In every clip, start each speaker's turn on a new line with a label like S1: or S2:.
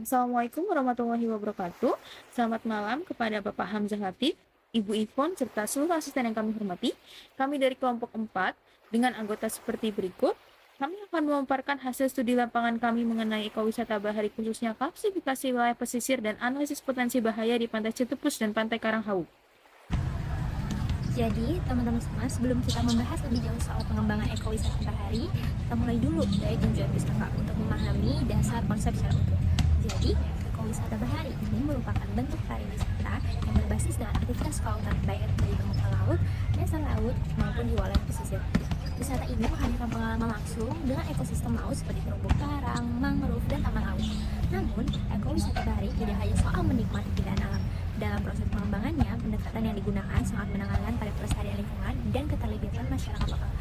S1: Assalamualaikum warahmatullahi wabarakatuh. Selamat malam kepada Bapak Hamzah Latif, Ibu Ivon, serta seluruh asisten yang kami hormati. Kami dari kelompok 4 dengan anggota seperti berikut. Kami akan memaparkan hasil studi lapangan kami mengenai ekowisata bahari khususnya klasifikasi wilayah pesisir dan analisis potensi bahaya di Pantai Citepus dan Pantai Karanghau.
S2: Jadi, teman-teman semua, sebelum kita membahas lebih jauh soal pengembangan ekowisata bahari, kita mulai dulu dari tujuan wisata untuk memahami dasar konsep secara utuh. Jadi, ekowisata bahari ini merupakan bentuk pariwisata yang berbasis dengan aktivitas kelautan baik dari permukaan laut, dasar laut, maupun di wilayah pesisir. Wisata ini menghadirkan pengalaman langsung dengan ekosistem laut seperti terumbu karang, mangrove, dan taman laut. Namun, ekowisata bahari tidak hanya soal menikmati keindahan alam. Dalam proses pengembangannya, pendekatan yang digunakan sangat menekankan pada pelestarian lingkungan dan keterlibatan masyarakat lokal.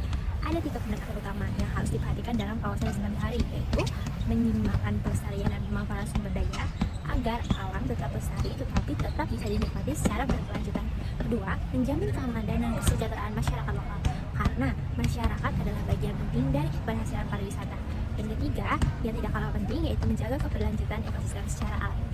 S2: Ada 3 pendekatan utama yang harus diperhatikan dalam kawasan wisata bahari, yaitu menyeimbangkan pelestarian dan pemanfaatan sumber daya agar alam tetap lestari tetapi tetap bisa dinikmati secara berkelanjutan. Kedua, menjamin keamanan dan kesejahteraan masyarakat lokal karena masyarakat adalah bagian penting dari keberhasilan pariwisata. Dan ketiga, yang tidak kalah penting yaitu menjaga keberlanjutan ekosistem secara alami.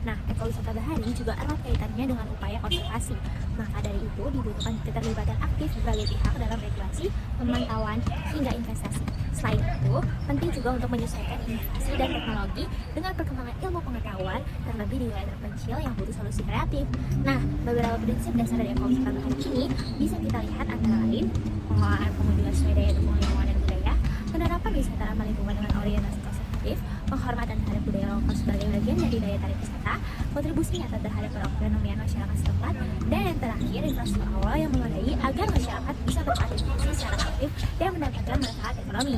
S2: Nah, ekowisata bahari juga erat kaitannya dengan upaya konservasi. Maka dari itu dibutuhkan keterlibatan aktif berbagai pihak dalam regulasi, pemantauan, hingga investasi. Selain itu, penting juga untuk menyesuaikan inovasi dan teknologi dengan perkembangan ilmu pengetahuan, terlebih di wilayah terpencil yang butuh solusi kreatif. Nah, beberapa prinsip dasar dari ekowisata bahari ini bisa kita lihat antara lain pengelolaan pengunjung sesuai daya dukung lingkungan dan budaya, penerapan wisata ramah lingkungan dengan orientasi konservatif, penghormatan terhadap budaya lokal sebagai bagian dari daya tarik wisata, kontribusi nyata terhadap perekonomian masyarakat setempat, dan yang terakhir infrastruktur awal yang memadai agar masyarakat bisa berpartisipasi secara aktif dan mendapatkan manfaat ekonomi.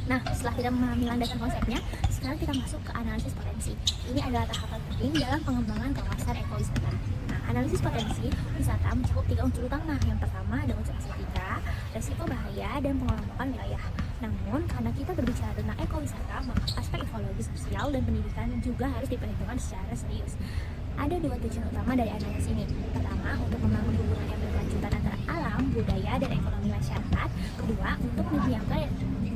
S2: Nah, setelah kita memahami landasan konsepnya, sekarang kita masuk ke analisis potensi. Ini adalah tahapan penting dalam pengembangan kawasan ekowisata. Nah, analisis potensi wisata mencakup 3 unsur utama. Yang pertama ada unsur estetika, resiko bahaya, dan pengelompokan wilayah. Namun, karena kita berbicara tentang ekowisata, maka aspek ekologi, sosial, dan pendidikan juga harus diperhitungkan secara serius. Ada 2 tujuan utama dari analisis ini. Pertama, untuk membangun hubungan yang berkelanjutan antara alam, budaya, dan ekonomi masyarakat. Kedua, untuk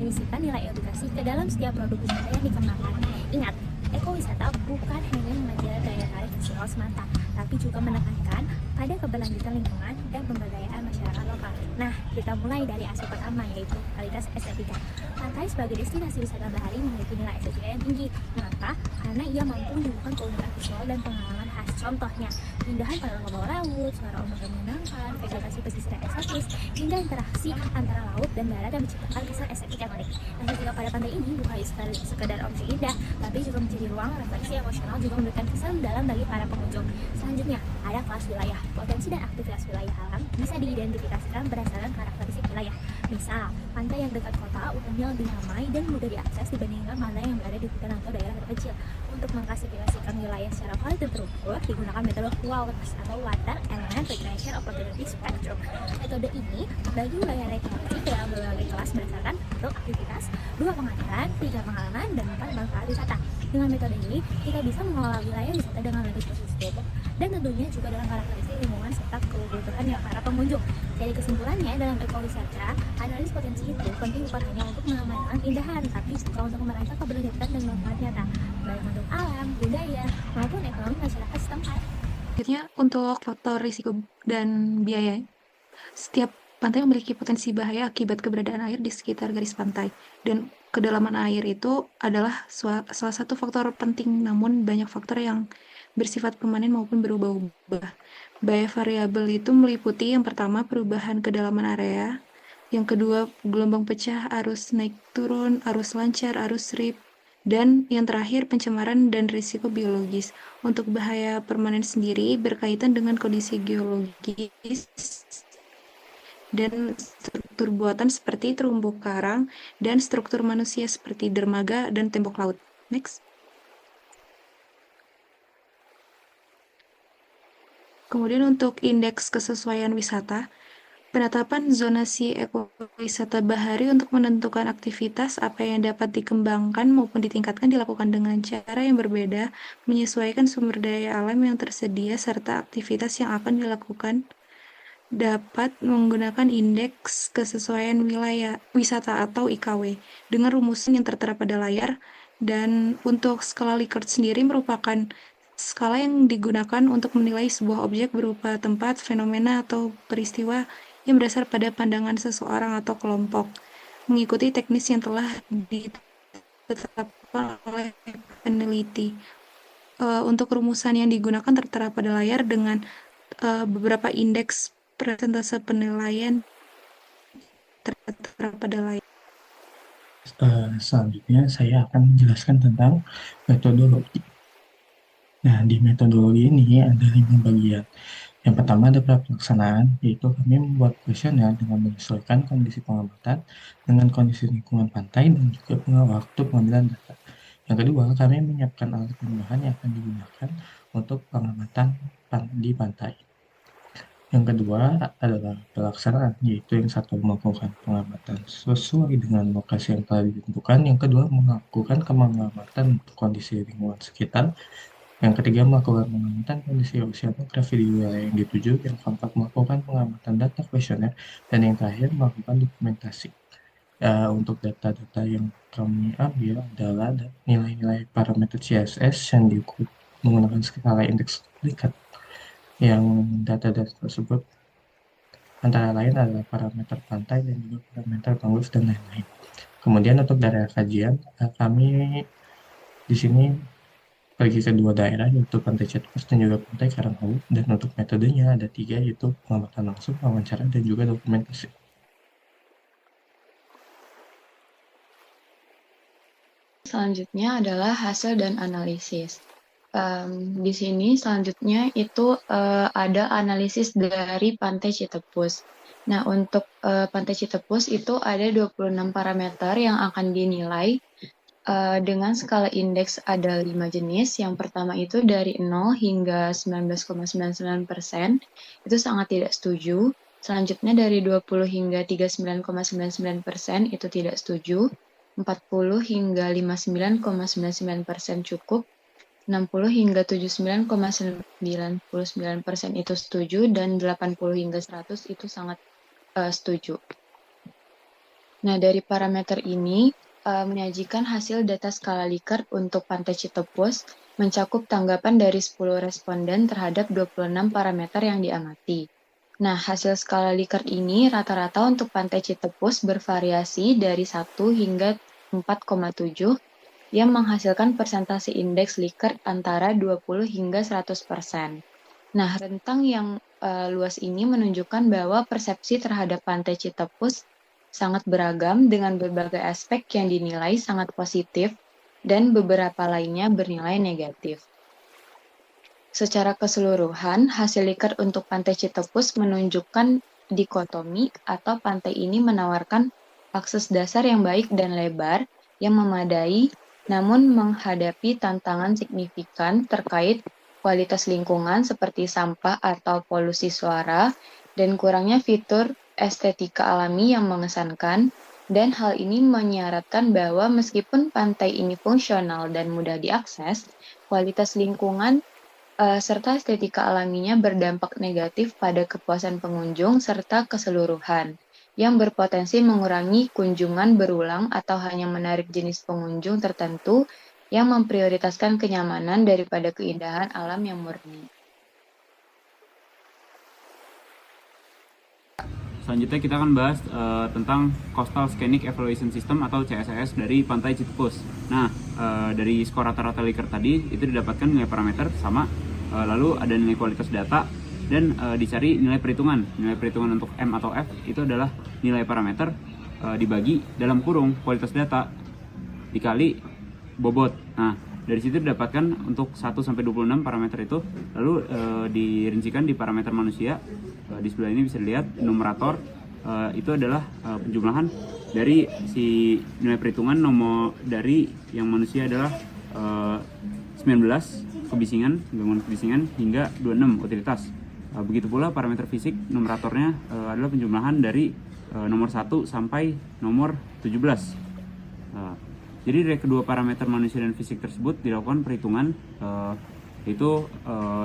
S2: menyisipkan nilai edukasi ke dalam setiap produk wisata yang dikembangkan. Ingat, ekowisata bukan hanya mengajar daya tarik visual semata, tapi juga menekankan pada keberlanjutan lingkungan dan pemberdayaan masyarakat lokal. Nah, kita mulai dari aspek pertama, yaitu kualitas estetika. Pantai sebagai destinasi wisata bahari memiliki nilai estetika yang tinggi. Mengapa? Karena ia mampu menyuguhkan keunikan visual dan pengalaman khas. Contohnya, keindahan panorama bawah laut, suara ombak yang menyenangkan, vegetasi pesisir yang eksotis, hingga interaksi antara laut dan darat yang menciptakan kesan estetik yang unik. Estetika pada pantai ini bukan sekedar objek indah, tapi juga menjadi ruang refleksi emosional, juga memberikan kesan dalam bagi para pengunjung. Selanjutnya, ada kelas wilayah. Potensi dan aktivitas wilayah alam bisa diidentifikasikan berdasarkan karakteristik wilayah. Misal, pantai yang dekat kota umumnya lebih ramai dan mudah diakses dibandingkan pantai yang berada di hutan atau daerah terpencil. Untuk mengklasifikasikan wilayah secara kualitatif terukur, digunakan metode WALRS atau Water Element Recreation Opportunity Spectrum. Metode ini membagi wilayah rekreasi ke dalam berbagai kelas berdasarkan bentuk aktivitas, 2 pengaturan, 3 pengalaman, dan 4 manfaat wisata. Dengan metode ini, kita bisa mengelola wilayah wisata dengan lebih positif dan tentunya juga dalam karakteristik lingkungan serta kebutuhan yang para pengunjung. Jadi kesimpulannya, dalam ekowisata, analis potensi itu penting bukan hanya untuk mengamankan keindahan, tapi juga untuk merancang keberlanjutan dan manfaat nyata, baik untuk alam, budaya, maupun ekonomi masyarakat setempat.
S3: Selanjutnya, untuk faktor risiko dan biaya. Setiap pantai memiliki potensi bahaya akibat keberadaan air di sekitar garis pantai, dan kedalaman air itu adalah salah satu faktor penting, namun banyak faktor yang bersifat permanen maupun berubah-ubah. Bahaya variabel itu meliputi yang pertama perubahan kedalaman area, yang kedua gelombang pecah, arus naik turun, arus lancar, arus rip, dan yang terakhir pencemaran dan risiko biologis. Untuk bahaya permanen sendiri berkaitan dengan kondisi geologis dan struktur buatan seperti terumbu karang dan struktur manusia seperti dermaga dan tembok laut. Next. Kemudian untuk indeks kesesuaian wisata, penetapan zonasi ekowisata bahari untuk menentukan aktivitas apa yang dapat dikembangkan maupun ditingkatkan dilakukan dengan cara yang berbeda, menyesuaikan sumber daya alam yang tersedia serta aktivitas yang akan dilakukan dapat menggunakan indeks kesesuaian wilayah wisata atau IKW dengan rumusan yang tertera pada layar. Dan untuk skala Likert sendiri merupakan skala yang digunakan untuk menilai sebuah objek berupa tempat, fenomena, atau peristiwa yang berdasar pada pandangan seseorang atau kelompok, mengikuti teknis yang telah ditetapkan oleh peneliti. Untuk rumusan yang digunakan tertera pada layar dengan beberapa indeks persentase penilaian tertera pada layar.
S4: Selanjutnya saya akan menjelaskan tentang metodologi. Nah, di metodologi ini ada 5 bagian. Yang pertama ada pelaksanaan, yaitu kami membuat kuesioner dengan menyesuaikan kondisi pengamatan dengan kondisi lingkungan pantai dan juga waktu pengambilan data. Yang kedua, kami menyiapkan alat dan bahan yang akan digunakan untuk pengamatan di pantai. Yang kedua adalah pelaksanaan, yaitu yang satu melakukan pengamatan sesuai dengan lokasi yang telah ditentukan. Yang kedua melakukan pengamatan untuk kondisi lingkungan sekitar. Yang ketiga melakukan pengamatan kondisi oceanografi di wilayah yang dituju. Yang keempat melakukan pengamatan data kuesioner. Dan yang terakhir melakukan dokumentasi. Untuk data-data yang kami ambil adalah nilai-nilai parameter CSS yang diukur menggunakan skala indeks Likert. Yang data-data tersebut antara lain adalah parameter pantai dan juga parameter mangrove dan lain-lain. Kemudian untuk daerah kajian, kami di sini pergi ke 2 daerah, yaitu Pantai Cetepus dan juga Pantai Karanghau. Dan untuk metodenya ada 3, yaitu pengamatan langsung, wawancara, dan juga dokumentasi.
S5: Selanjutnya adalah hasil dan analisis. Di sini selanjutnya itu ada analisis dari Pantai Citepus. Nah, untuk Pantai Citepus itu ada 26 parameter yang akan dinilai dengan skala indeks ada 5 jenis. Yang pertama itu dari 0 hingga 19,99%, itu sangat tidak setuju. Selanjutnya dari 20 hingga 39,99% itu tidak setuju. 40 hingga 59,99% cukup. 60 hingga 79,99% itu setuju, dan 80 hingga 100 itu sangat setuju. Nah, dari parameter ini menyajikan hasil data skala Likert untuk Pantai Citepus mencakup tanggapan dari 10 responden terhadap 26 parameter yang diamati. Nah, hasil skala Likert ini rata-rata untuk Pantai Citepus bervariasi dari 1 hingga 4,7 yang menghasilkan persentase indeks Likert antara 20 hingga 100%. Nah, rentang yang luas ini menunjukkan bahwa persepsi terhadap Pantai Citepus sangat beragam dengan berbagai aspek yang dinilai sangat positif dan beberapa lainnya bernilai negatif. Secara keseluruhan, hasil Likert untuk Pantai Citepus menunjukkan dikotomi atau pantai ini menawarkan akses dasar yang baik dan lebar yang memadai, namun menghadapi tantangan signifikan terkait kualitas lingkungan seperti sampah atau polusi suara dan kurangnya fitur estetika alami yang mengesankan, dan hal ini menyaratkan bahwa meskipun pantai ini fungsional dan mudah diakses, kualitas lingkungan serta estetika alaminya berdampak negatif pada kepuasan pengunjung serta keseluruhan, yang berpotensi mengurangi kunjungan berulang atau hanya menarik jenis pengunjung tertentu yang memprioritaskan kenyamanan daripada keindahan alam yang murni.
S6: Selanjutnya kita akan bahas tentang Coastal Scenic Evaluation System atau CSES dari Pantai Citepus. Nah, dari skor rata-rata Likert tadi itu didapatkan nilai parameter sama, lalu ada nilai kualitas data, dan dicari nilai perhitungan. Nilai perhitungan untuk M atau F itu adalah nilai parameter dibagi dalam kurung kualitas data dikali bobot. Nah, dari situ didapatkan untuk 1-26 parameter itu, lalu dirincikan di parameter manusia. Di sebelah ini bisa dilihat numerator itu adalah penjumlahan dari si nilai perhitungan nomor dari yang manusia adalah 19 kebisingan, gangguan kebisingan, hingga 26 utilitas. Begitu pula parameter fisik numeratornya adalah penjumlahan dari nomor 1 sampai nomor 17. Jadi dari kedua parameter manusia dan fisik tersebut dilakukan perhitungan, yaitu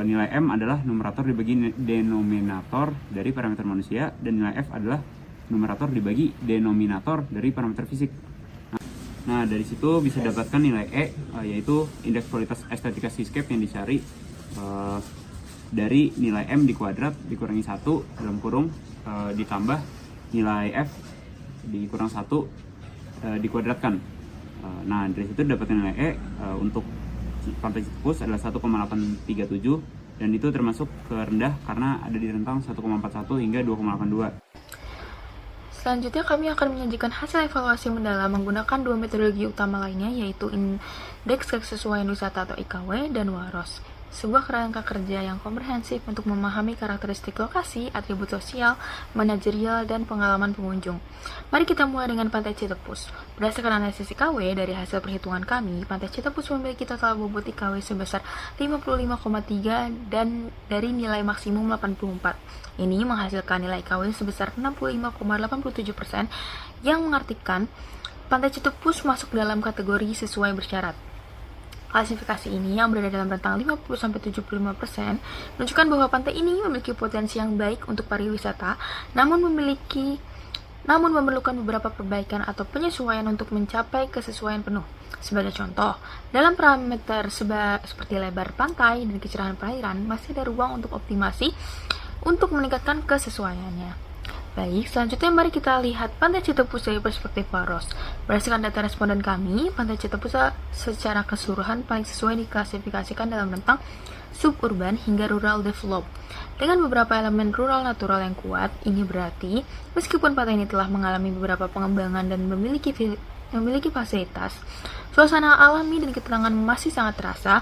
S6: nilai M adalah numerator dibagi denominator dari parameter manusia, dan nilai F adalah numerator dibagi denominator dari parameter fisik. Nah, dari situ bisa dapatkan nilai E, yaitu indeks kualitas estetika seascape yang dicari dari nilai M di kuadrat dikurangi 1 dalam kurung ditambah nilai F dikurang 1 dikuadratkan. Nah, dari situ dapatkan nilai E untuk Pantai Citepus adalah 1,837 dan itu termasuk rendah karena ada di rentang 1,41 hingga 2,82.
S1: Selanjutnya kami akan menyajikan hasil evaluasi mendalam menggunakan dua metodologi utama lainnya, yaitu Indeks Kesesuaian Wisata atau IKW dan WAROS, sebuah kerangka kerja yang komprehensif untuk memahami karakteristik lokasi, atribut sosial, manajerial, dan pengalaman pengunjung. Mari kita mulai dengan Pantai Citepus. Berdasarkan analisis IKW dari hasil perhitungan kami, Pantai Citepus memiliki total bobot IKW sebesar 55,3 dan dari nilai maksimum 84. Ini menghasilkan nilai IKW sebesar 65,87%, yang mengartikan Pantai Citepus masuk dalam kategori sesuai bersyarat. Klasifikasi ini yang berada dalam rentang 50-75% menunjukkan bahwa pantai ini memiliki potensi yang baik untuk pariwisata, namun memerlukan beberapa perbaikan atau penyesuaian untuk mencapai kesesuaian penuh. Sebagai contoh, dalam parameter seperti lebar pantai dan kecerahan perairan, masih ada ruang untuk optimasi untuk meningkatkan kesesuaiannya. Baik, selanjutnya mari kita lihat Pantai Citepus dari perspektif WAROS. Berdasarkan data responden kami, Pantai Citepus secara keseluruhan paling sesuai diklasifikasikan dalam rentang suburban hingga rural develop. Dengan beberapa elemen rural natural yang kuat, ini berarti meskipun pantai ini telah mengalami beberapa pengembangan dan memiliki fasilitas, suasana alami dan ketenangan masih sangat terasa.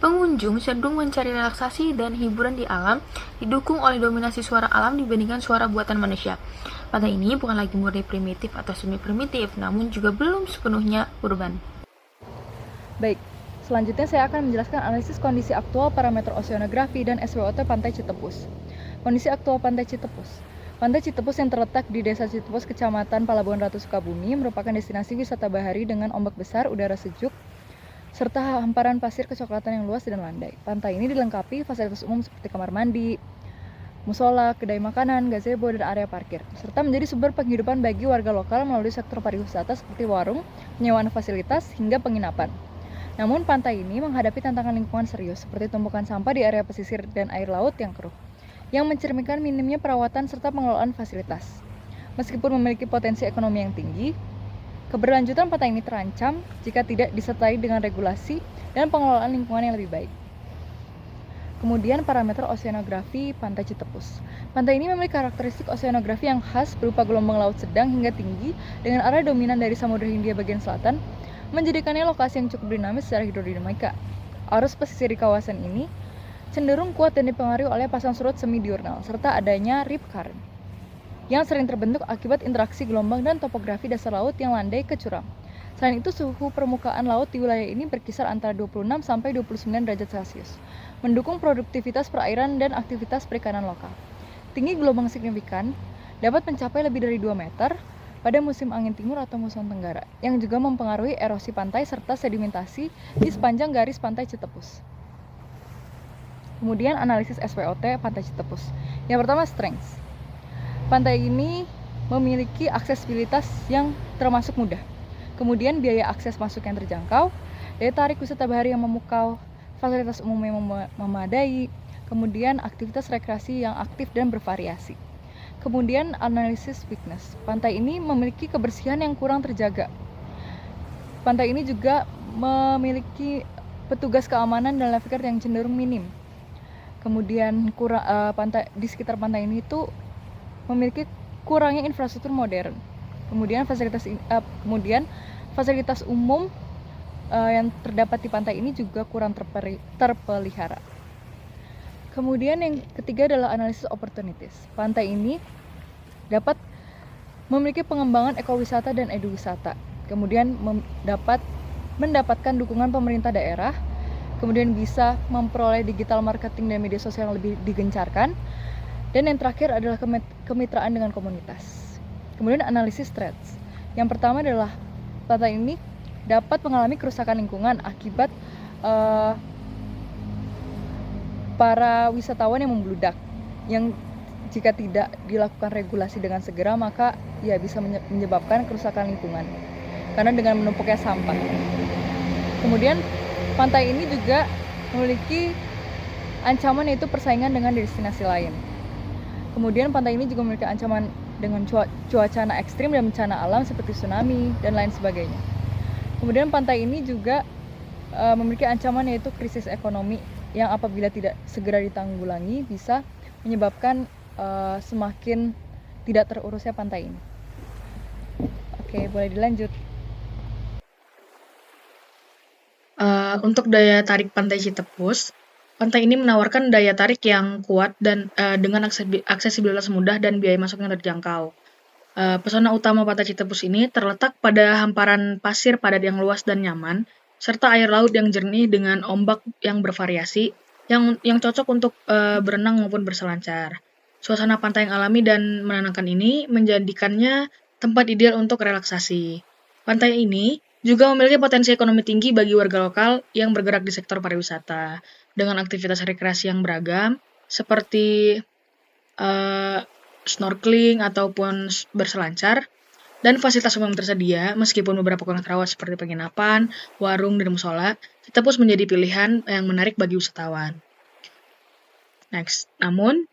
S1: Pengunjung cenderung mencari relaksasi dan hiburan di alam, didukung oleh dominasi suara alam dibandingkan suara buatan manusia. Pantai ini bukan lagi murni primitif atau semi-primitif, namun juga belum sepenuhnya urban.
S7: Baik, selanjutnya saya akan menjelaskan analisis kondisi aktual parameter oceanografi dan SWOT Pantai Citepus. Kondisi aktual Pantai Citepus. Pantai Citepus yang terletak di Desa Citepus, Kecamatan Palabuhan Ratu, Sukabumi, merupakan destinasi wisata bahari dengan ombak besar, udara sejuk, serta hamparan pasir kecoklatan yang luas dan landai. Pantai ini dilengkapi fasilitas umum seperti kamar mandi, musola, kedai makanan, gazebo, dan area parkir, serta menjadi sumber penghidupan bagi warga lokal melalui sektor pariwisata seperti warung, penyewaan fasilitas, hingga penginapan. Namun pantai ini menghadapi tantangan lingkungan serius seperti tumpukan sampah di area pesisir dan air laut yang keruh, yang mencerminkan minimnya perawatan serta pengelolaan fasilitas. Meskipun memiliki potensi ekonomi yang tinggi, keberlanjutan pantai ini terancam jika tidak disertai dengan regulasi dan pengelolaan lingkungan yang lebih baik. Kemudian parameter oceanografi Pantai Citepus. Pantai ini memiliki karakteristik oceanografi yang khas berupa gelombang laut sedang hingga tinggi dengan arah dominan dari Samudra Hindia bagian selatan, menjadikannya lokasi yang cukup dinamis secara hidrodinamika. Arus pesisir di kawasan ini cenderung kuat dan dipengaruhi oleh pasang surut semi-diurnal serta adanya rip current yang sering terbentuk akibat interaksi gelombang dan topografi dasar laut yang landai ke curam. Selain itu, suhu permukaan laut di wilayah ini berkisar antara 26 sampai 29 derajat Celcius, mendukung produktivitas perairan dan aktivitas perikanan lokal. Tinggi gelombang signifikan dapat mencapai lebih dari 2 meter pada musim angin timur atau muson tenggara, yang juga mempengaruhi erosi pantai serta sedimentasi di sepanjang garis Pantai Citepus. Kemudian analisis SWOT Pantai Citepus. Yang pertama, strengths. Pantai ini memiliki aksesibilitas yang termasuk mudah. Kemudian biaya akses masuk yang terjangkau, daya tarik wisata bahari yang memukau, fasilitas umum yang memadai, kemudian aktivitas rekreasi yang aktif dan bervariasi. Kemudian analisis weakness. Pantai ini memiliki kebersihan yang kurang terjaga. Pantai ini juga memiliki petugas keamanan dan lifeguard yang cenderung minim. Kemudian di sekitar pantai ini itu memiliki kurangnya infrastruktur modern. Kemudian fasilitas umum yang terdapat di pantai ini juga kurang terpelihara. Kemudian yang ketiga adalah analisis opportunities. Pantai ini dapat memiliki pengembangan ekowisata dan eduwisata. Kemudian dapat mendapatkan dukungan pemerintah daerah. Kemudian bisa memperoleh digital marketing dan media sosial yang lebih digencarkan. Dan yang terakhir adalah kemitraan dengan komunitas. Kemudian analisis threats. Yang pertama adalah pantai ini dapat mengalami kerusakan lingkungan akibat para wisatawan yang membludak, yang jika tidak dilakukan regulasi dengan segera maka ya bisa menyebabkan kerusakan lingkungan. karena dengan menumpuknya sampah. Kemudian pantai ini juga memiliki ancaman yaitu persaingan dengan destinasi lain. Kemudian pantai ini juga memiliki ancaman dengan cuaca ekstrim dan bencana alam seperti tsunami dan lain sebagainya. Kemudian pantai ini juga memiliki ancaman yaitu krisis ekonomi yang apabila tidak segera ditanggulangi bisa menyebabkan semakin tidak terurusnya pantai ini. Oke, boleh dilanjut.
S8: Untuk daya tarik Pantai Citepus, pantai ini menawarkan daya tarik yang kuat dan dengan aksesibilitas mudah dan biaya masuk yang terjangkau. Pesona utama Pantai Citepus ini terletak pada hamparan pasir padat yang luas dan nyaman, serta air laut yang jernih dengan ombak yang bervariasi, yang cocok untuk berenang maupun berselancar. Suasana pantai yang alami dan menenangkan ini menjadikannya tempat ideal untuk relaksasi. Pantai ini juga memiliki potensi ekonomi tinggi bagi warga lokal yang bergerak di sektor pariwisata, dengan aktivitas rekreasi yang beragam, seperti snorkeling ataupun berselancar, dan fasilitas umum tersedia, meskipun beberapa kurang terawat seperti penginapan, warung, dan musola, Citepus menjadi pilihan yang menarik bagi wisatawan. Next, namun,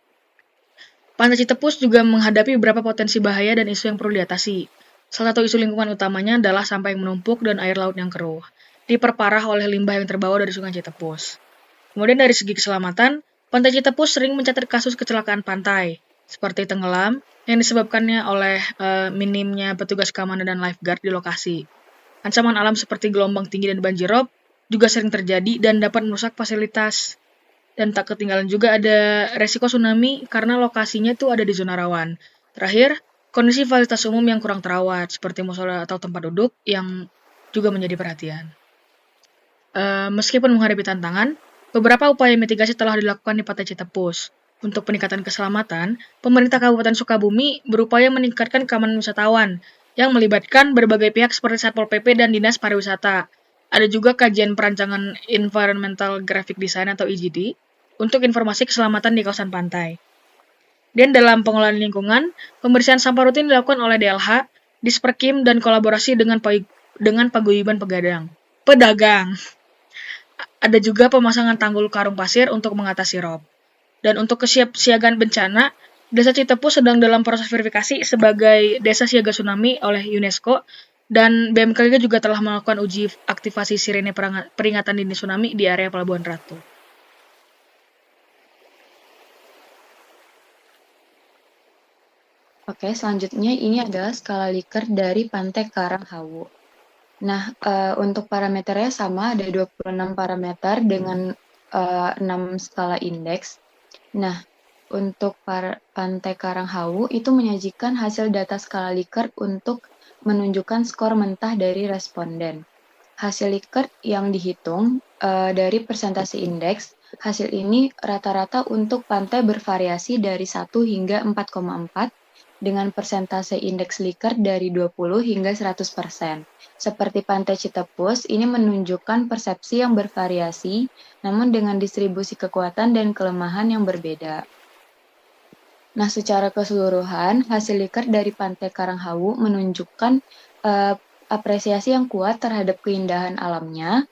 S8: Pantai Citepus juga menghadapi beberapa potensi bahaya dan isu yang perlu diatasi. Salah satu isu lingkungan utamanya adalah sampah yang menumpuk dan air laut yang keruh, diperparah oleh limbah yang terbawa dari Sungai Citepus. Kemudian dari segi keselamatan, Pantai Citepus sering mencatat kasus kecelakaan pantai, seperti tenggelam, yang disebabkannya oleh minimnya petugas keamanan dan lifeguard di lokasi. Ancaman alam seperti gelombang tinggi dan banjirop juga sering terjadi dan dapat merusak fasilitas. Dan tak ketinggalan juga ada resiko tsunami karena lokasinya itu ada di zona rawan. Terakhir, kondisi fasilitas umum yang kurang terawat, seperti musola atau tempat duduk, yang juga menjadi perhatian. Meskipun menghadapi tantangan, beberapa upaya mitigasi telah dilakukan di Pantai Citepus. Untuk peningkatan keselamatan, pemerintah Kabupaten Sukabumi berupaya meningkatkan keamanan wisatawan yang melibatkan berbagai pihak seperti Satpol PP dan Dinas Pariwisata. Ada juga kajian perancangan Environmental Graphic Design atau EGD untuk informasi keselamatan di kawasan pantai. Dan dalam pengelolaan lingkungan, pembersihan sampah rutin dilakukan oleh DLH, Disperkim, dan kolaborasi dengan paguyuban pedagang. Ada juga pemasangan tanggul karung pasir untuk mengatasi rob. Dan untuk kesiapsiagaan bencana, Desa Citepus sedang dalam proses verifikasi sebagai Desa Siaga Tsunami oleh UNESCO, dan BMKG juga telah melakukan uji aktivasi sirene peringatan dini tsunami di area Pelabuhan Ratu.
S5: Oke, selanjutnya ini adalah skala Likert dari Pantai Karanghawu. Nah, untuk parameternya sama, ada 26 parameter dengan 6 skala indeks. Nah, untuk Pantai Karanghawu itu menyajikan hasil data skala Likert untuk menunjukkan skor mentah dari responden. Hasil Likert yang dihitung dari persentase indeks, hasil ini rata-rata untuk pantai bervariasi dari 1 hingga 4,4 dengan persentase indeks Likert dari 20 hingga 100%. Seperti Pantai Citepus, ini menunjukkan persepsi yang bervariasi, namun dengan distribusi kekuatan dan kelemahan yang berbeda. Nah, secara keseluruhan, hasil Likert dari Pantai Karanghawu menunjukkan apresiasi yang kuat terhadap keindahan alamnya,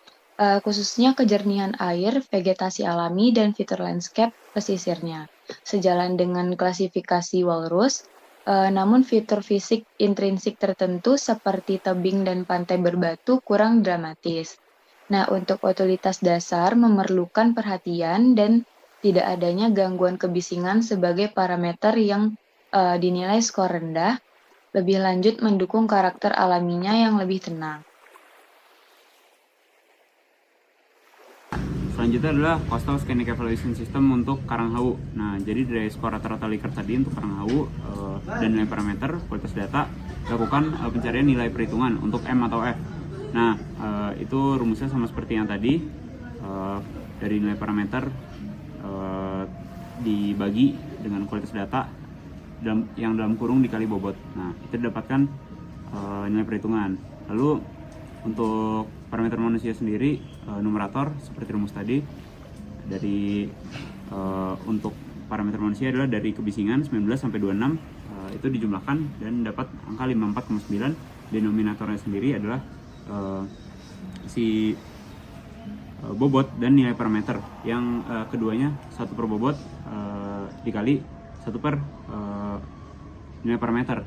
S5: khususnya kejernihan air, vegetasi alami, dan fitur landscape pesisirnya. Sejalan dengan klasifikasi Walrus, namun fitur fisik intrinsik tertentu seperti tebing dan pantai berbatu kurang dramatis. Nah, untuk utilitas dasar memerlukan perhatian dan tidak adanya gangguan kebisingan sebagai parameter yang dinilai skor rendah, lebih lanjut mendukung karakter alaminya yang lebih tenang.
S6: Selanjutnya adalah Coastal Scenic Evaluation System untuk Karanghawu. Nah, jadi dari skor rata-rata Likert tadi untuk Karanghawu dan nilai parameter kualitas data, lakukan pencarian nilai perhitungan untuk M atau F. Nah, itu rumusnya sama seperti yang tadi, dari nilai parameter dibagi dengan kualitas data yang dalam kurung dikali bobot. Nah, itu didapatkan nilai perhitungan. Lalu untuk parameter manusia sendiri, numerator seperti rumus tadi, dari untuk parameter manusia adalah dari kebisingan 19 sampai 26, itu dijumlahkan dan dapat angka 54,9 denominatornya sendiri adalah si bobot dan nilai parameter, yang keduanya 1 per bobot dikali 1 per nilai parameter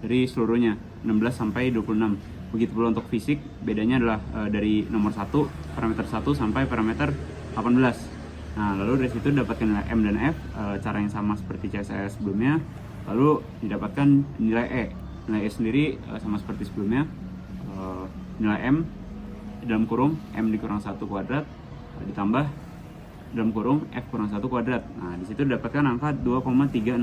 S6: dari seluruhnya 16 sampai 26. Begitu pula untuk fisik, bedanya adalah dari nomor 1, parameter 1 sampai parameter 18. Nah, lalu dari situ dapatkan nilai M dan F, cara yang sama seperti CSS sebelumnya. Lalu didapatkan nilai E. Nilai E sendiri sama seperti sebelumnya, nilai M dalam kurung M dikurang 1 kuadrat ditambah dalam kurung F kurang 1 kuadrat. Nah, di situ didapatkan angka 2,305,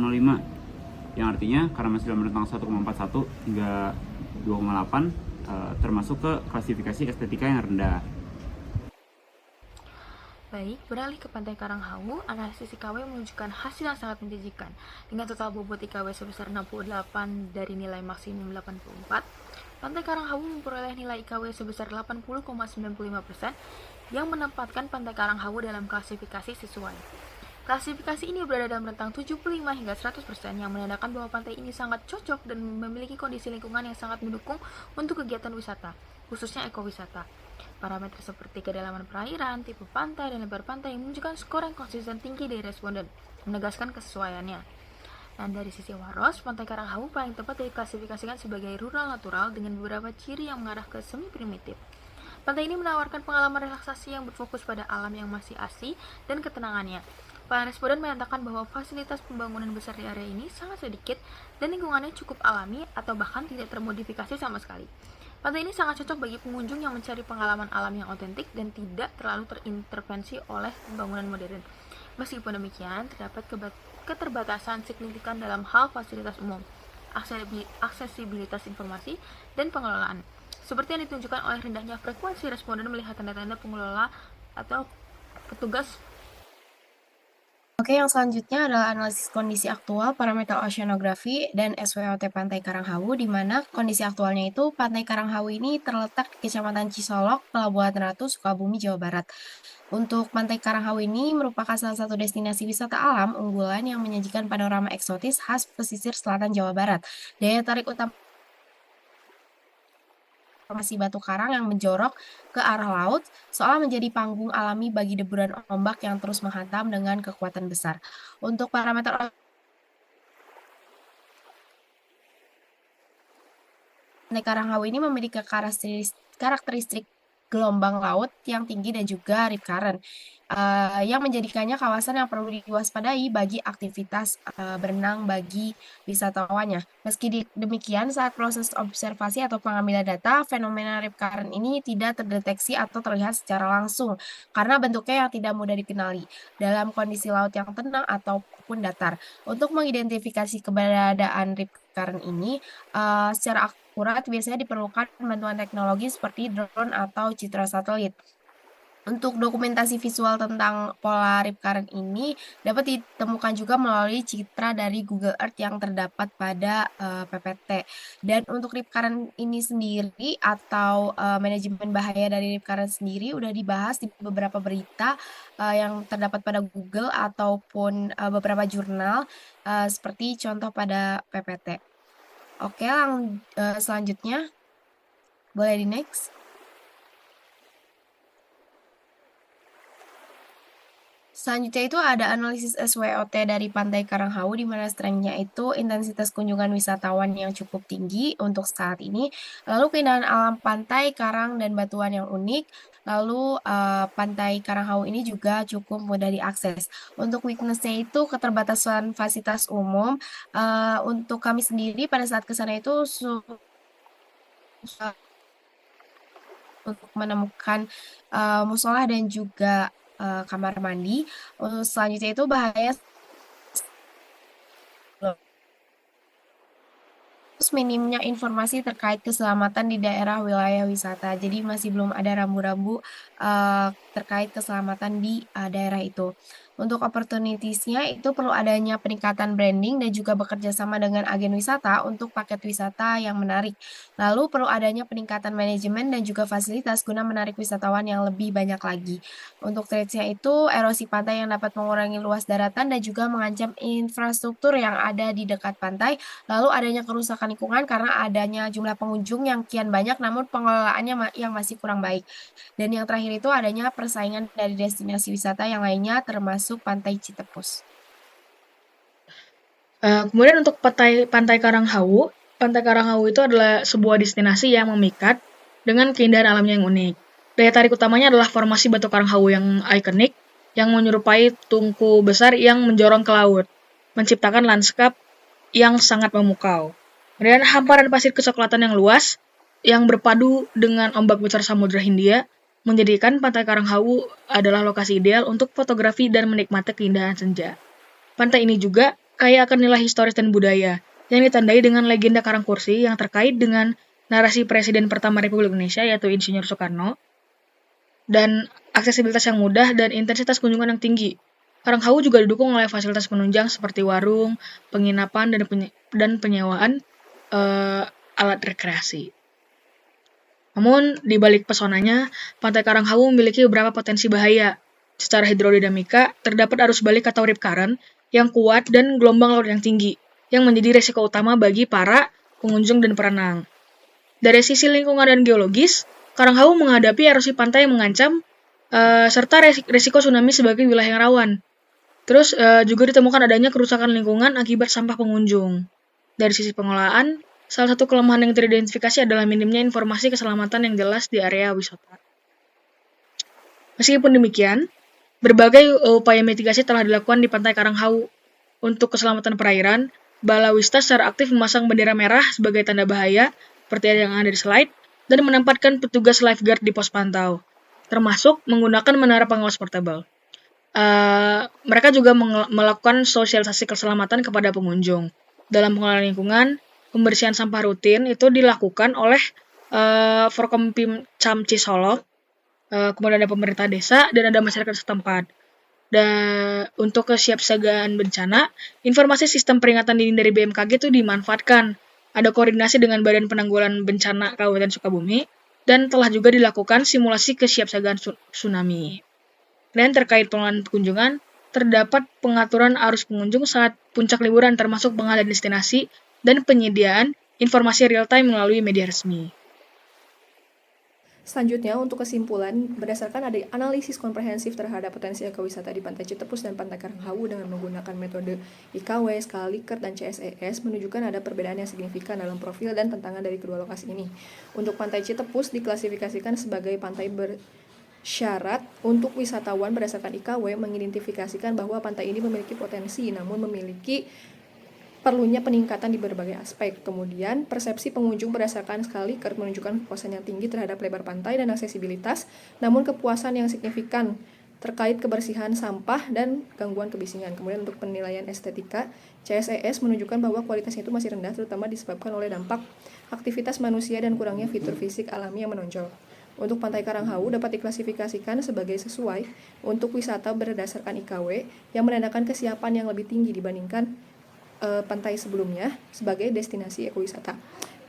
S6: yang artinya karena masih dalam rentang 1,41 hingga 2,8, termasuk ke klasifikasi estetika yang rendah.
S1: Baik, beralih ke Pantai Karanghawu, analisis IKW menunjukkan hasil yang sangat menjanjikan. Dengan total bobot IKW sebesar 68 dari nilai maksimum 84, Pantai Karanghawu memperoleh nilai IKW sebesar 80,95%, yang menempatkan Pantai Karanghawu dalam klasifikasi sesuai. Klasifikasi ini berada dalam rentang 75 hingga 100%, yang menandakan bahwa pantai ini sangat cocok dan memiliki kondisi lingkungan yang sangat mendukung untuk kegiatan wisata, khususnya ekowisata. Parameter seperti kedalaman perairan, tipe pantai, dan lebar pantai menunjukkan skor yang konsisten tinggi dari responden, menegaskan kesesuaiannya. Dan dari sisi waros, Pantai Karanghawu paling tepat diklasifikasikan sebagai rural natural dengan beberapa ciri yang mengarah ke semi primitif. Pantai ini menawarkan pengalaman relaksasi yang berfokus pada alam yang masih asli dan ketenangannya. Para responden menyatakan bahwa fasilitas pembangunan besar di area ini sangat sedikit dan lingkungannya cukup alami atau bahkan tidak termodifikasi sama sekali. Pantai ini sangat cocok bagi pengunjung yang mencari pengalaman alam yang otentik dan tidak terlalu terintervensi oleh pembangunan modern. Meskipun demikian, terdapat keterbatasan signifikan dalam hal fasilitas umum, aksesibilitas informasi, dan pengelolaan, seperti yang ditunjukkan oleh rendahnya frekuensi responden melihat tanda-tanda pengelola atau petugas.
S9: Oke, yang selanjutnya adalah analisis kondisi aktual parameter oceanografi dan SWOT Pantai Karanghawu, di mana kondisi aktualnya itu Pantai Karanghawu ini terletak di Kecamatan Cisolok, Pelabuhan Ratu, Sukabumi, Jawa Barat. Untuk Pantai Karanghawu ini merupakan salah satu destinasi wisata alam unggulan yang menyajikan panorama eksotis khas pesisir selatan Jawa Barat. Daya tarik utama formasi batu karang yang menjorok ke arah laut, seolah menjadi panggung alami bagi deburan ombak yang terus menghantam dengan kekuatan besar. Untuk parameter Pantai Karanghawu ini memiliki karakteristik gelombang laut yang tinggi dan juga rip current, yang menjadikannya kawasan yang perlu diwaspadai bagi aktivitas berenang bagi wisatawannya. Meski demikian, saat proses observasi atau pengambilan data, fenomena rip current ini tidak terdeteksi atau terlihat secara langsung karena bentuknya yang tidak mudah dikenali dalam kondisi laut yang tenang ataupun datar. Untuk mengidentifikasi keberadaan rip current ini secara akurat biasanya diperlukan bantuan teknologi seperti drone atau citra satelit. Untuk dokumentasi visual tentang pola rip current ini dapat ditemukan juga melalui citra dari Google Earth yang terdapat pada PPT. Dan untuk rip current ini sendiri atau manajemen bahaya dari rip current sendiri udah dibahas di beberapa berita yang terdapat pada Google ataupun beberapa jurnal seperti contoh pada PPT. Oke, selanjutnya boleh di next. Selanjutnya itu ada analisis SWOT dari Pantai Karanghawu, di mana strength-nya itu intensitas kunjungan wisatawan yang cukup tinggi untuk saat ini, lalu keindahan alam pantai, karang, dan batuan yang unik, lalu Pantai Karanghawu ini juga cukup mudah diakses. Untuk weakness-nya itu keterbatasan fasilitas umum. Untuk kami sendiri pada saat ke sana itu untuk menemukan musola dan juga kamar mandi. Selanjutnya itu bahaya terus minimnya informasi terkait keselamatan di daerah wilayah wisata. Jadi masih belum ada rambu-rambu terkait keselamatan di daerah itu. Untuk opportunities-nya itu perlu adanya peningkatan branding dan juga bekerja sama dengan agen wisata untuk paket wisata yang menarik. Lalu perlu adanya peningkatan manajemen dan juga fasilitas guna menarik wisatawan yang lebih banyak lagi. Untuk threats-nya itu erosi pantai yang dapat mengurangi luas daratan dan juga mengancam infrastruktur yang ada di dekat pantai. Lalu adanya kerusakan lingkungan karena adanya jumlah pengunjung yang kian banyak namun pengelolaannya yang masih kurang baik. Dan yang terakhir itu adanya persaingan dari destinasi wisata yang lainnya termasuk Pantai Citepus.
S8: Kemudian untuk Pantai Karanghawu itu adalah sebuah destinasi yang memikat dengan keindahan alamnya yang unik. Daya tarik utamanya adalah formasi batu Karanghawu yang ikonik, yang menyerupai tungku besar yang menjorong ke laut, menciptakan lanskap yang sangat memukau. Kemudian hamparan pasir kecoklatan yang luas, yang berpadu dengan ombak besar Samudra Hindia, menjadikan Pantai Karanghawu adalah lokasi ideal untuk fotografi dan menikmati keindahan senja. Pantai ini juga kaya akan nilai historis dan budaya, yang ditandai dengan legenda Karangkursi yang terkait dengan narasi Presiden pertama Republik Indonesia yaitu Insinyur Soekarno, dan aksesibilitas yang mudah dan intensitas kunjungan yang tinggi. Karanghawu juga didukung oleh fasilitas penunjang seperti warung, penginapan, dan penyewaan alat rekreasi. Namun, di balik pesonanya, Pantai Karanghawu memiliki beberapa potensi bahaya. Secara hidrodinamika, terdapat arus balik atau rip current yang kuat dan gelombang laut yang tinggi, yang menjadi resiko utama bagi para pengunjung dan perenang. Dari sisi lingkungan dan geologis, Karanghawu menghadapi erosi pantai yang mengancam, serta resiko tsunami sebagai wilayah yang rawan. Terus juga ditemukan adanya kerusakan lingkungan akibat sampah pengunjung. Dari sisi pengelolaan, salah satu kelemahan yang teridentifikasi adalah minimnya informasi keselamatan yang jelas di area wisata. Meskipun demikian, berbagai upaya mitigasi telah dilakukan di Pantai Karanghawu. Untuk keselamatan perairan, Balawista secara aktif memasang bendera merah sebagai tanda bahaya, seperti yang ada di slide, dan menempatkan petugas lifeguard di pos pantau, termasuk menggunakan menara pengawas portable. Mereka juga melakukan sosialisasi keselamatan kepada pengunjung. Dalam pengelolaan lingkungan, pembersihan sampah rutin itu dilakukan oleh Forkompim Camci Solo, kemudian ada pemerintah desa, dan ada masyarakat setempat. Dan untuk kesiapsiagaan bencana, informasi sistem peringatan dini dari BMKG itu dimanfaatkan. Ada koordinasi dengan Badan Penanggulangan Bencana Kabupaten Sukabumi, dan telah juga dilakukan simulasi kesiapsiagaan tsunami. Dan terkait pengelolaan kunjungan, terdapat pengaturan arus pengunjung saat puncak liburan termasuk pengadaan destinasi dan penyediaan informasi real-time melalui media resmi.
S7: Selanjutnya, untuk kesimpulan, berdasarkan ada analisis komprehensif terhadap potensi ekowisata di Pantai Citepus dan Pantai Karanghawu dengan menggunakan metode IKW, skala Likert, dan CSES, menunjukkan ada perbedaan yang signifikan dalam profil dan tantangan dari kedua lokasi ini. Untuk Pantai Citepus diklasifikasikan sebagai pantai bersyarat untuk wisatawan berdasarkan IKW mengidentifikasikan bahwa pantai ini memiliki potensi, namun memiliki perlunya peningkatan di berbagai aspek. Kemudian, persepsi pengunjung berdasarkan skala Likert menunjukkan kepuasan yang tinggi terhadap lebar pantai dan aksesibilitas, namun kepuasan yang signifikan terkait kebersihan sampah dan gangguan kebisingan. Kemudian untuk penilaian estetika, CSES menunjukkan bahwa kualitasnya itu masih rendah, terutama disebabkan oleh dampak aktivitas manusia dan kurangnya fitur fisik alami yang menonjol. Untuk Pantai Karanghawu dapat diklasifikasikan sebagai sesuai untuk wisata berdasarkan IKW yang menandakan kesiapan yang lebih tinggi dibandingkan pantai sebelumnya sebagai destinasi ekowisata.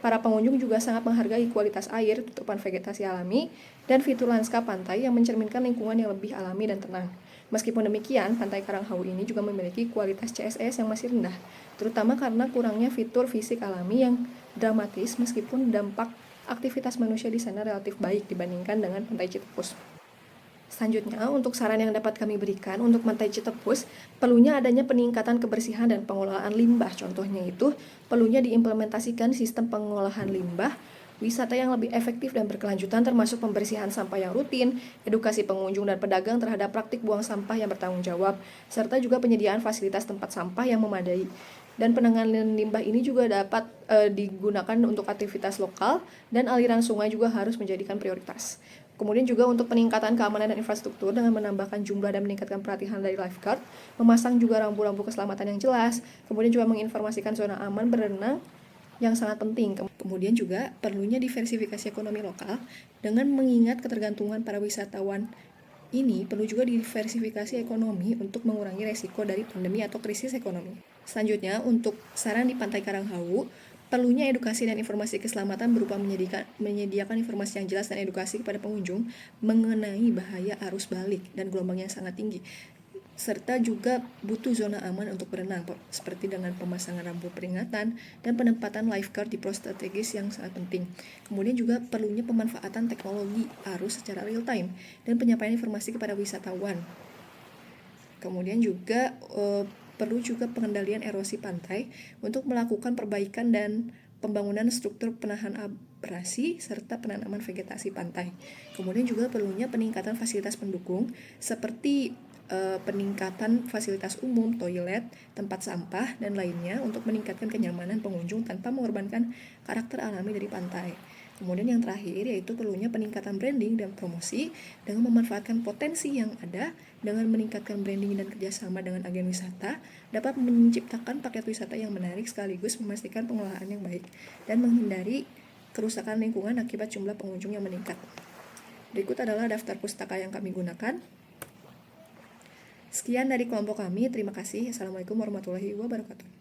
S7: Para pengunjung juga sangat menghargai kualitas air, tutupan vegetasi alami, dan fitur lanskap pantai yang mencerminkan lingkungan yang lebih alami dan tenang. Meskipun demikian, Pantai Karanghawu ini juga memiliki kualitas CSS yang masih rendah, terutama karena kurangnya fitur fisik alami yang dramatis meskipun dampak aktivitas manusia di sana relatif baik dibandingkan dengan Pantai Citepus. Selanjutnya, untuk saran yang dapat kami berikan untuk Pantai Citepus, perlunya adanya peningkatan kebersihan dan pengelolaan limbah. Contohnya itu, perlunya diimplementasikan sistem pengolahan limbah, wisata yang lebih efektif dan berkelanjutan termasuk pembersihan sampah yang rutin, edukasi pengunjung dan pedagang terhadap praktik buang sampah yang bertanggung jawab, serta juga penyediaan fasilitas tempat sampah yang memadai. Dan penanganan limbah ini juga dapat digunakan untuk aktivitas lokal, dan aliran sungai juga harus menjadikan prioritas. Kemudian juga untuk peningkatan keamanan dan infrastruktur dengan menambahkan jumlah dan meningkatkan perhatian dari lifeguard, memasang juga rambu-rambu keselamatan yang jelas, kemudian juga menginformasikan zona aman berenang yang sangat penting. Kemudian juga perlunya diversifikasi ekonomi lokal dengan mengingat ketergantungan para wisatawan
S10: ini perlu juga diversifikasi ekonomi untuk mengurangi resiko dari pandemi atau krisis ekonomi. Selanjutnya, untuk saran di Pantai Karanghawu, perlunya edukasi dan informasi keselamatan berupa menyediakan informasi yang jelas dan edukasi kepada pengunjung mengenai bahaya arus balik dan gelombang yang sangat tinggi. Serta juga butuh zona aman untuk berenang, seperti dengan pemasangan rambu peringatan dan penempatan lifeguard di pos strategis yang sangat penting. Kemudian juga perlunya pemanfaatan teknologi arus secara real time dan penyampaian informasi kepada wisatawan. Kemudian juga perlu juga pengendalian erosi pantai untuk melakukan perbaikan dan pembangunan struktur penahan abrasi serta penanaman vegetasi pantai. Kemudian juga perlunya peningkatan fasilitas pendukung seperti peningkatan fasilitas umum, toilet, tempat sampah, dan lainnya untuk meningkatkan kenyamanan pengunjung tanpa mengorbankan karakter alami dari pantai. Kemudian yang terakhir yaitu perlunya peningkatan branding dan promosi dengan memanfaatkan potensi yang ada dengan meningkatkan branding dan kerjasama dengan agen wisata dapat menciptakan paket wisata yang menarik sekaligus memastikan pengelolaan yang baik dan menghindari kerusakan lingkungan akibat jumlah pengunjung yang meningkat. Berikut adalah daftar pustaka yang kami gunakan. Sekian dari kelompok kami, terima kasih. Assalamualaikum warahmatullahi wabarakatuh.